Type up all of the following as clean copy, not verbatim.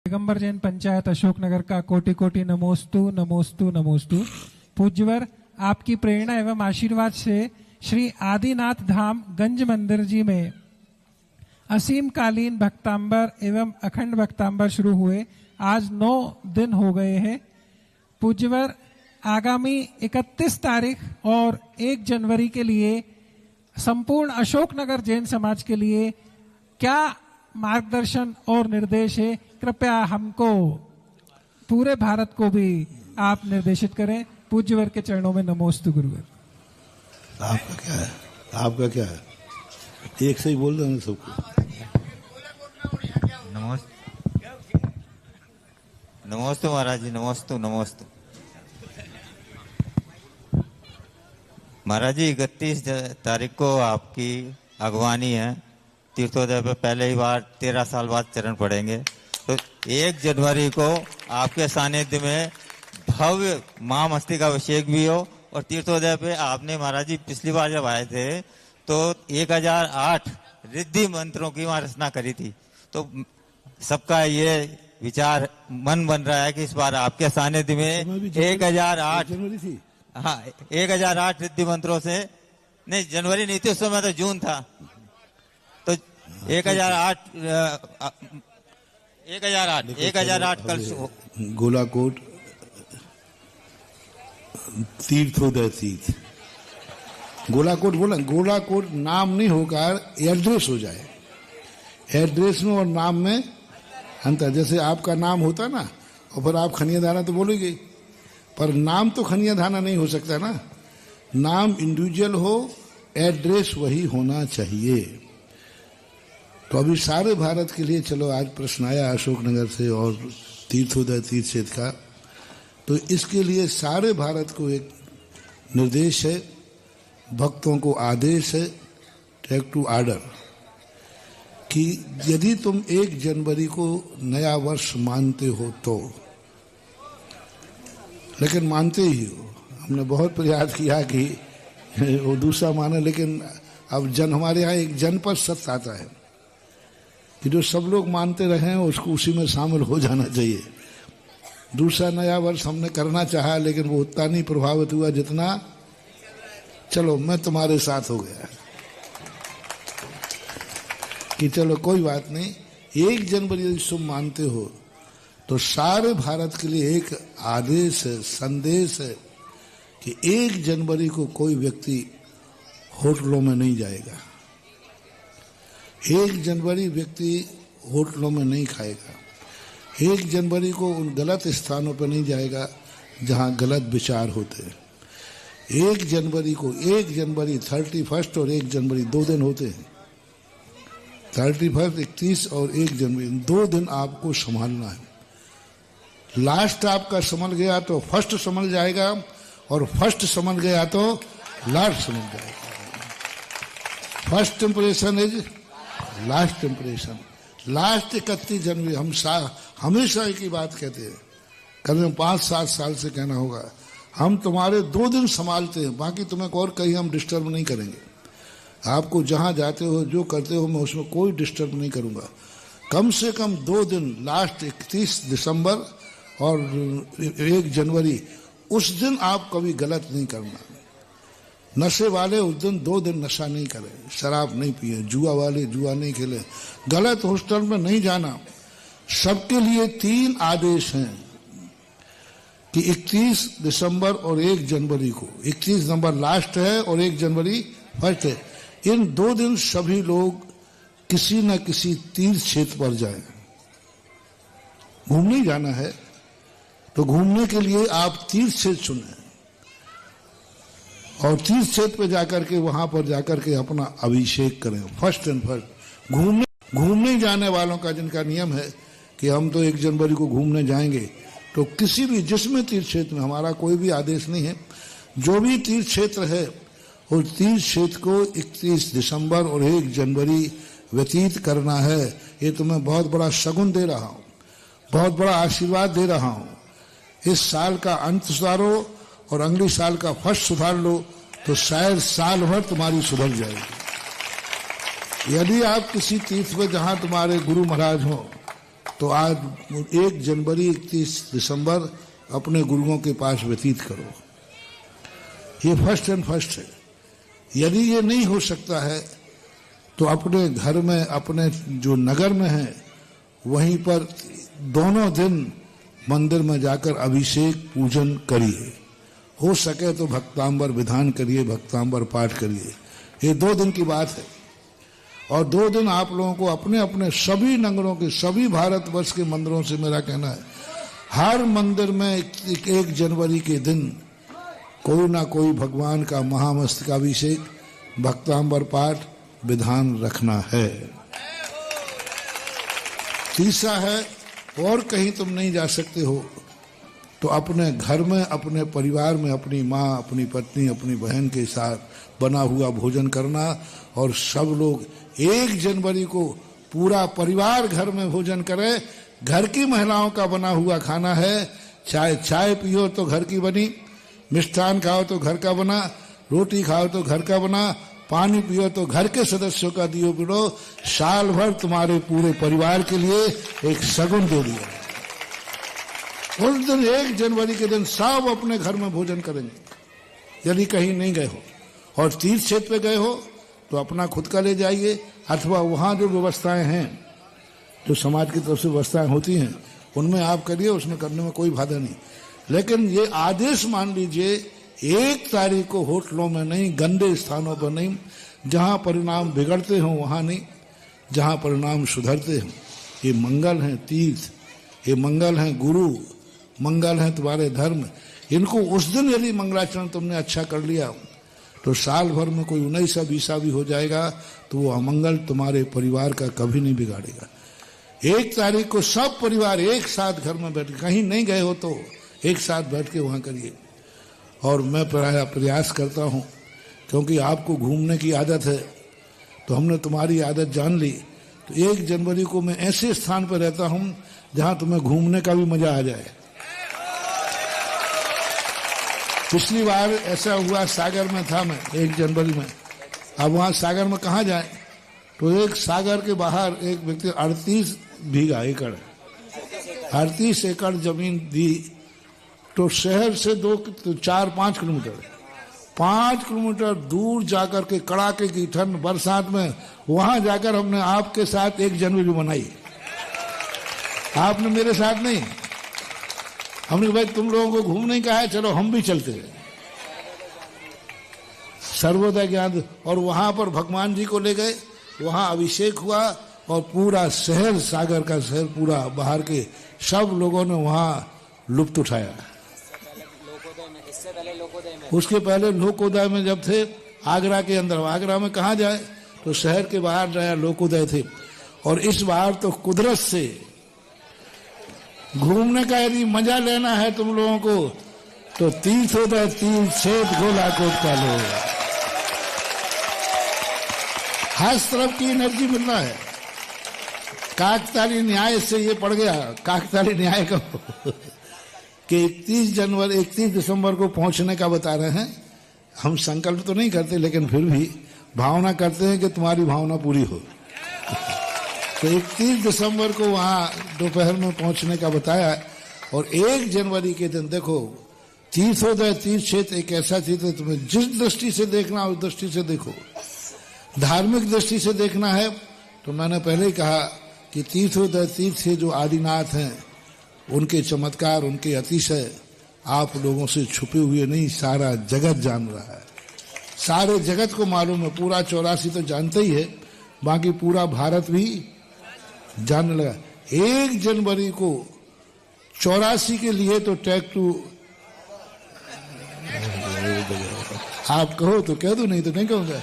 पैगंबर जैन पंचायत अशोकनगर का कोटि कोटि नमोस्तु नमोस्तु नमोस्तु। पूज्यवर आपकी प्रेरणा एवं आशीर्वाद से श्री आदिनाथ धाम गंज मंदिर जी में असीम कालीन भक्तांबर एवं अखंड भक्तांबर शुरू हुए। आज 9 दिन हो गए हैं। पूज्यवर आगामी 31 तारीख और 1 जनवरी के लिए संपूर्ण अशोकनगर जैन समाज के लिए क्या मार्गदर्शन और निर्देश है, कृपया हमको पूरे भारत को भी आप निर्देशित करें। पूज्यवर के चरणों में नमोस्तु गुरुवर। आपका क्या है? आपका क्या है? एक से ही बोल देना सबको। नमोस्तु महाराज जी, नमोस्तु नमोस्तु। महाराज जी 31 तारीख को आपकी अगवानी है। तीर्थोदय पे पहले ही बार 13 साल बाद चरण पड़ेंगे, तो 1 जनवरी को आपके सानिध्य में भव्य महामस्तिका अभिषेक भी हो। और तीर्थोदय पे आपने महाराज जी पिछली बार जब आए थे तो 1008 रिद्धि मंत्रों की वहां रचना करी थी। तो सबका ये विचार मन बन रहा है कि इस बार आपके सानिध्य में 1008 हाँ 1008 रिद्धि मंत्रों से, नहीं जनवरी नहीं थी उस समय, तो जून था, तो 1008 कल गोलाकोट तीर्थोदय तीर्थ गोलाकोट बोला। गोलाकोट नाम नहीं होगा, एड्रेस हो जाए। एड्रेस में और नाम में अंतर। जैसे आपका नाम होता ना और फिर आप खनियाधाना तो बोलेंगे, पर नाम तो खनियाधाना नहीं हो सकता ना। नाम इंडिविजुअल हो, एड्रेस वही होना चाहिए। तो अभी सारे भारत के लिए चलो आज प्रश्न आया अशोकनगर से और तीर्थोदय तीर्थ क्षेत्र का, तो इसके लिए सारे भारत को एक निर्देश है, भक्तों को आदेश है, टेक टू आर्डर, कि यदि तुम 1 जनवरी को नया वर्ष मानते हो तो, लेकिन मानते ही हो। हमने बहुत प्रयास किया कि वो दूसरा माने, लेकिन अब हमारे यहाँ एक जनपद सत्य आता है कि जो सब लोग मानते रहे उसको उसी में शामिल हो जाना चाहिए। दूसरा नया वर्ष हमने करना चाहा, लेकिन वो उतना नहीं प्रभावित हुआ जितना चलो मैं तुम्हारे साथ हो गया कि चलो कोई बात नहीं। 1 जनवरी यदि तुम मानते हो तो सारे भारत के लिए एक आदेश है, संदेश है कि 1 जनवरी को कोई व्यक्ति होटलों में नहीं जाएगा। 1 जनवरी व्यक्ति होटलों में नहीं खाएगा। 1 जनवरी को उन गलत स्थानों पर नहीं जाएगा जहां गलत विचार होते हैं। 1 जनवरी को 1 जनवरी 31 और 1 जनवरी 2 दिन होते हैं। 31, 31 और 1 जनवरी 2 दिन आपको संभालना है। लास्ट आपका संभल गया तो फर्स्ट संभल जाएगा, और फर्स्ट संभल गया तो लास्ट संभल जाएगा। First impression is last impression. Last 31 जनवरी हम हमेशा एक ही बात कहते हैं, करीब 5-7 साल से कहना होगा, हम तुम्हारे 2 दिन संभालते हैं, बाकी तुम्हें और कहीं हम डिस्टर्ब नहीं करेंगे। आपको जहां जाते हो जो करते हो मैं उसमें कोई डिस्टर्ब नहीं करूंगा। कम से कम 2 दिन, लास्ट 31 दिसंबर और 1 जनवरी, उस दिन आप कभी गलत नहीं करना। नशे वाले उस दिन 2 दिन नशा नहीं करें, शराब नहीं पिए, जुआ वाले जुआ नहीं खेले, गलत हॉस्टल में नहीं जाना। सबके लिए 3 आदेश हैं कि 31 दिसंबर और 1 जनवरी को, 31 दिसंबर लास्ट है और 1 जनवरी फर्स्ट है। इन 2 दिन सभी लोग किसी न किसी तीर्थ क्षेत्र पर जाएं। घूमने जाना है तो घूमने के लिए आप तीर्थ क्षेत्र चुनें और तीर्थ क्षेत्र पे जाकर के वहां पर जाकर के अपना अभिषेक करें। फर्स्ट एंड फर्स्ट घूमने जाने वालों का जिनका नियम है कि हम तो 1 जनवरी को घूमने जाएंगे, तो किसी भी जिसमें तीर्थ क्षेत्र में, हमारा कोई भी आदेश नहीं है, जो भी तीर्थ क्षेत्र है उस तीर्थ क्षेत्र को 31 दिसंबर और 1 जनवरी व्यतीत करना है। ये तो मैं बहुत बड़ा शगुन दे रहा हूँ, बहुत बड़ा आशीर्वाद दे रहा हूँ। इस साल का अंत सुधारो और अगले साल का फर्स्ट सुधार लो तो शायद साल भर तुम्हारी सुधर जाएगी। यदि आप किसी तीर्थ में जहां तुम्हारे गुरु महाराज हो तो आज 1 जनवरी 31 दिसंबर अपने गुरुओं के पास व्यतीत करो। ये फर्स्ट एंड फर्स्ट है। यदि ये नहीं हो सकता है तो अपने घर में, अपने जो नगर में है वहीं पर दोनों दिन मंदिर में जाकर अभिषेक पूजन करिए। हो सके तो भक्तांबर विधान करिए, भक्तांबर पाठ करिए। ये 2 दिन की बात है। और 2 दिन आप लोगों को अपने अपने सभी नगरों के, सभी भारतवर्ष के मंदिरों से मेरा कहना है, हर मंदिर में 1 जनवरी के दिन कोई ना कोई भगवान का महामस्तकाभिषेक, भक्तांबर पाठ विधान रखना है। तीसरा है, और कहीं तुम नहीं जा सकते हो तो अपने घर में, अपने परिवार में अपनी माँ, अपनी पत्नी, अपनी बहन के साथ बना हुआ भोजन करना। और सब लोग 1 जनवरी को पूरा परिवार घर में भोजन करे। घर की महिलाओं का बना हुआ खाना है। चाय पियो तो घर की बनी, मिष्ठान खाओ तो घर का बना, रोटी खाओ तो घर का बना, पानी पियो तो घर के सदस्यों का दियो पिलो। साल भर तुम्हारे पूरे परिवार के लिए एक शगुन दे दिया। उस दिन 1 जनवरी के दिन सब अपने घर में भोजन करेंगे। यदि कहीं नहीं गए हो और तीर्थ क्षेत्र पे गए हो तो अपना खुद का ले जाइए, अथवा वहाँ जो व्यवस्थाएं हैं, जो समाज की तरफ से व्यवस्थाएं होती हैं, उनमें आप करिए, उसमें करने में कोई बाधा नहीं। लेकिन ये आदेश मान लीजिए, 1 तारीख को होटलों में नहीं, गंदे स्थानों पर नहीं, जहाँ परिणाम बिगड़ते हों वहाँ नहीं, जहाँ परिणाम सुधरते हों। ये मंगल हैं तीर्थ, ये मंगल हैं गुरु, मंगल हैं तुम्हारे धर्म। इनको उस दिन यदि मंगलाचरण तुमने अच्छा कर लिया तो साल भर में कोई 19-20 भी हो जाएगा तो वो अमंगल तुम्हारे परिवार का कभी नहीं बिगाड़ेगा। 1 तारीख को सब परिवार एक साथ घर में बैठ, कहीं नहीं गए हो तो एक साथ बैठ के वहाँ करिए। और मैं प्रयास करता हूँ, क्योंकि आपको घूमने की आदत है तो हमने तुम्हारी आदत जान ली, तो 1 जनवरी को मैं ऐसे स्थान पर रहता हूँ जहाँ तुम्हें घूमने का भी मजा आ जाए। पिछली बार ऐसा हुआ, सागर में था मैं 1 जनवरी में। अब वहाँ सागर में कहाँ जाए, तो एक सागर के बाहर एक व्यक्ति 38 बीघा एकड़ 38 एकड़ जमीन दी, तो शहर से 4-5 किलोमीटर 5 किलोमीटर दूर जाकर के कड़ाके की ठंड बरसात में वहां जाकर हमने आपके साथ 1 जनवरी मनाई। आपने मेरे साथ नहीं। हमने भाई तुम लोगों को घूमने का है, चलो हम भी चलते हैं। सर्वोदय ज्ञान, और वहां पर भगवान जी को ले गए, वहां अभिषेक हुआ और पूरा शहर, सागर का शहर पूरा, बाहर के सब लोगों ने वहां लुत्फ उठाया। उसके पहले लोकोदय में जब थे आगरा के अंदर, आगरा में कहा जाए तो शहर के बाहर जाए लोकोदय थे। और इस बार तो कुदरत से घूमने का यदि मजा लेना है तुम लोगों को तो तीर्थोदय, तीर्थ क्षेत्र गोलाकोट का लो। हर तरफ की एनर्जी मिलना है। काकताली न्याय से ये पड़ गया, काकताली न्याय का कि 31 दिसंबर को पहुंचने का बता रहे हैं। हम संकल्प तो नहीं करते, लेकिन फिर भी भावना करते हैं कि तुम्हारी भावना पूरी हो। तो 31 दिसंबर को वहां दोपहर में पहुंचने का बताया। और 1 जनवरी के दिन देखो, तीर्थोदय, तीर्थ क्षेत्र एक ऐसा तीर्थ है, तुम्हें जिस दृष्टि से देखना उस दृष्टि से देखो। धार्मिक दृष्टि से देखना है तो मैंने पहले ही कहा कि तीर्थोदय तीर्थ से जो आदिनाथ हैं, उनके चमत्कार, उनके अतिशय आप लोगों से छुपे हुए नहीं, सारा जगत जान रहा है। सारे जगत को मालूम है। पूरा 84 तो जानते ही है, बाकी पूरा भारत भी जानने लगा। 1 जनवरी को 84 के लिए तो टैग टू, आप कहो तो कह दो, नहीं तो नहीं कहूंगा।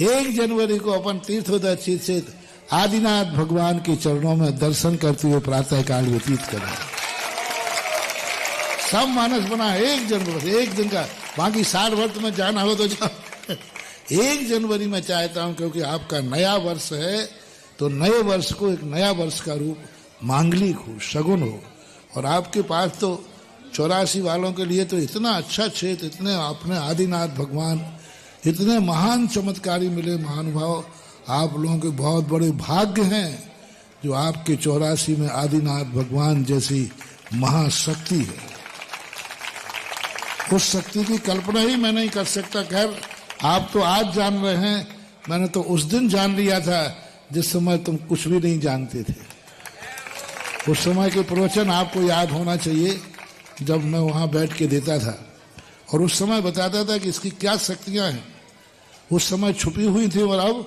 1 जनवरी को अपन तीर्थोदय तीर्थ से आदिनाथ भगवान के चरणों में दर्शन करते हुए प्रातः काल व्यतीत करें। सब मानस बना 1 जनवरी, 1 दिन का, बाकी साल भर तुम्हें जाना हो तो जाओ। 1 जनवरी में चाहता हूं, क्योंकि आपका नया वर्ष है, तो नए वर्ष को एक नया वर्ष का रूप मांगलिक हो, शगुन हो। और आपके पास तो 84 वालों के लिए तो इतना अच्छा क्षेत्र, इतने अपने आदिनाथ भगवान, इतने महान चमत्कारी मिले महानुभाव। आप लोगों के बहुत बड़े भाग्य हैं जो आपके 84 में आदिनाथ भगवान जैसी महाशक्ति है। उस शक्ति की कल्पना ही मैं नहीं कर सकता। खैर, आप तो आज जान रहे हैं, मैंने तो उस दिन जान लिया था जिस समय तुम कुछ भी नहीं जानते थे। उस समय के प्रवचन आपको याद होना चाहिए, जब मैं वहां बैठ के देता था और उस समय बताता था कि इसकी क्या शक्तियां हैं। उस समय छुपी हुई थी और अब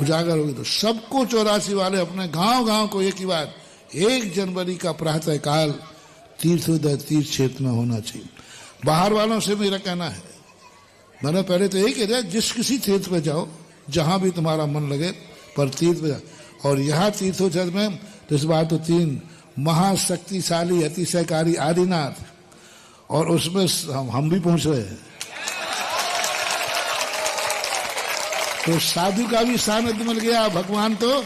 उजागर होगी। तो सबको 84 वाले अपने गांव गांव को एक ही बात, 1 जनवरी का प्रातः काल तीर्थोदय तीर्थ क्षेत्र में होना चाहिए। बाहर वालों से मेरा कहना है, मैंने पहले तो यही कह दिया, जिस किसी तीर्थ पे जाओ, जहां भी तुम्हारा मन लगे, पर तीर्थ पे जाओ। और यहाँ तीर्थोदय में तो इस बार तो 3 महाशक्तिशाली अतिशयकारी आदिनाथ, और उसमें हम भी पहुंच रहे हैं। तो साधु का भी सानिध्य मिल गया, भगवान तो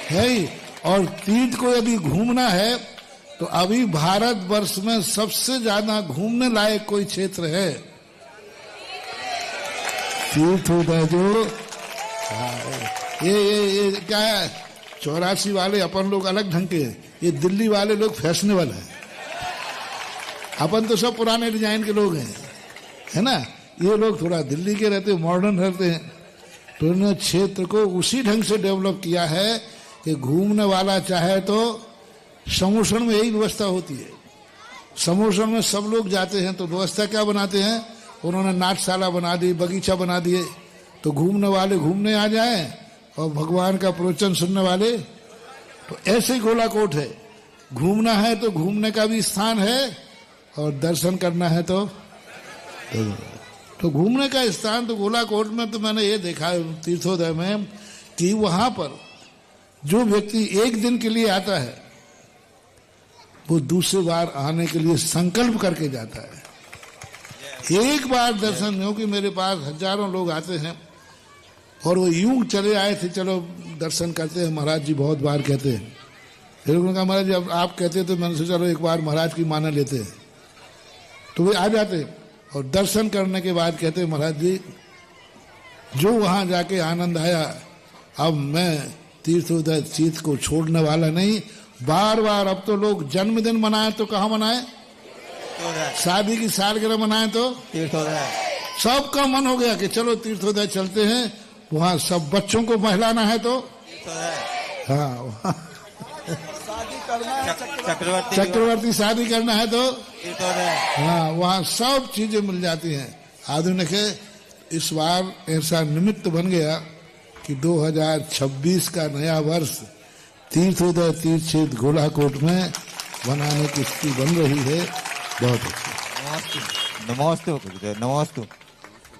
है ही। और तीर्थ को यदि घूमना है तो अभी भारत वर्ष में सबसे ज्यादा घूमने लायक कोई क्षेत्र है तीर्थोदय। जो ये क्या है, 84 वाले अपन लोग अलग ढंग के, ये दिल्ली वाले लोग फैशनेबल हैं। अपन तो सब पुराने डिजाइन के लोग हैं, है ना। ये लोग थोड़ा दिल्ली के रहते, मॉडर्न रहते हैं। तो इन्होंने क्षेत्र को उसी ढंग से डेवलप किया है कि घूमने वाला चाहे तो समोषण में यही व्यवस्था होती है। समोषण में सब लोग जाते हैं तो व्यवस्था क्या बनाते हैं, उन्होंने नाट्यशाला बना दी, बगीचा बना दिए, तो घूमने वाले घूमने आ जाए और भगवान का प्रवचन सुनने वाले। तो ऐसे ही गोलाकोट है, घूमना है तो घूमने का भी स्थान है और दर्शन करना है तो घूमने का स्थान। तो गोलाकोट में तो मैंने ये देखा तीर्थोदय में कि वहां पर जो व्यक्ति 1 दिन के लिए आता है वो दूसरी बार आने के लिए संकल्प करके जाता है। एक बार दर्शन, क्योंकि मेरे पास हजारों लोग आते हैं और वो यूं चले आए थे, चलो दर्शन करते हैं महाराज जी, बहुत बार कहते हैं। फिर उन्होंने कहा महाराज जी अब आप कहते तो मैंने सोचा चलो एक बार महाराज की माना लेते हैं। तो वे आ जाते और दर्शन करने के बाद कहते महाराज जी जो वहां जाके आनंद आया, अब मैं तीर्थोदय तीर्थ को छोड़ने वाला नहीं। बार बार अब तो लोग जन्मदिन मनाए तो कहाँ मनाए, शादी की सालगिरह मनाए तो तीर्थोदय। सबका मन हो गया कि चलो तीर्थोदय चलते हैं। वहां सब बच्चों को बहलाना है तो हाँ, चक्रवर्ती शादी करना है तो हाँ, वहाँ सब चीजें मिल जाती हैं। आधुनिक है। इस बार ऐसा निमित्त बन गया कि 2026 का नया वर्ष तीर्थोदय तीर्थ क्षेत्र गोलाकोट में बनाने की स्थिति बन रही है। बहुत अच्छी। नमस्ते नमस्ते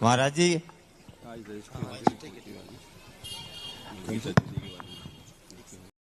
महाराज जी।